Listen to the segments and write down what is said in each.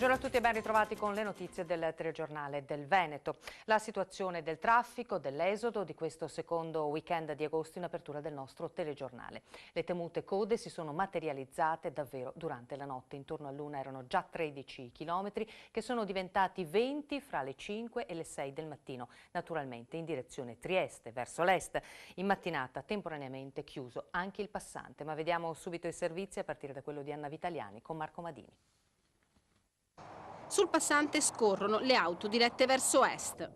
Buongiorno a tutti e ben ritrovati con le notizie del telegiornale del Veneto. La situazione del traffico, dell'esodo di questo secondo weekend di agosto in apertura del nostro telegiornale. Le temute code si sono materializzate davvero durante la notte. Intorno all'una erano già 13 chilometri che sono diventati 20 fra le 5 e le 6 del mattino, naturalmente in direzione Trieste, verso l'est. In mattinata temporaneamente chiuso anche il passante, ma vediamo subito i servizi a partire da quello di Anna Vitaliani con Marco Madini. Sul passante scorrono le auto dirette verso est.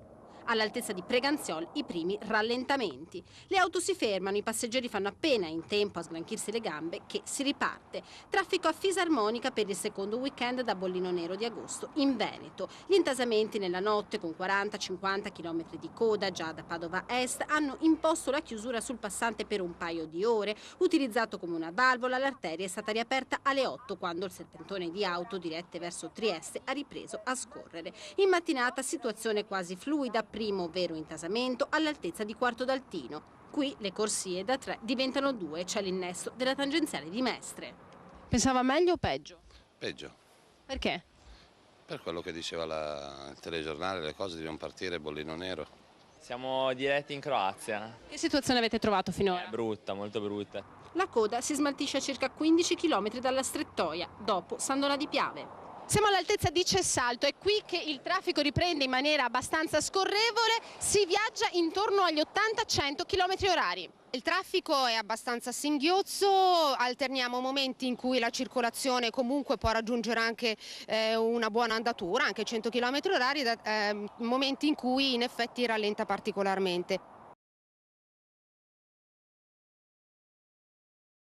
All'altezza di Preganziol i primi rallentamenti. Le auto si fermano, i passeggeri fanno appena in tempo a sgranchirsi le gambe che si riparte. Traffico a fisarmonica per il secondo weekend da Bollino Nero di agosto in Veneto. Gli intasamenti nella notte con 40-50 km di coda già da Padova Est hanno imposto la chiusura sul passante per un paio di ore. Utilizzato come una valvola, l'arteria è stata riaperta alle 8 quando il serpentone di auto dirette verso Trieste ha ripreso a scorrere. In mattinata situazione quasi fluida, primo vero intasamento all'altezza di Quarto d'Altino. Qui le corsie da 3 diventano 2, c'è l'innesto della tangenziale di Mestre. Pensava meglio o peggio? Peggio, Perché? per quello che diceva il telegiornale, le cose devono partire Bollino Nero. Siamo diretti in Croazia. Che situazione avete trovato finora? Brutta, molto brutta. La coda si smaltisce a circa 15 km dalla Strettoia, dopo San Donà di Piave. Siamo all'altezza di Cessalto, è qui che il traffico riprende in maniera abbastanza scorrevole, si viaggia intorno agli 80-100 km orari. Il traffico è abbastanza a singhiozzo, alterniamo momenti in cui la circolazione comunque può raggiungere anche una buona andatura, anche 100 km orari, momenti in cui in effetti rallenta particolarmente.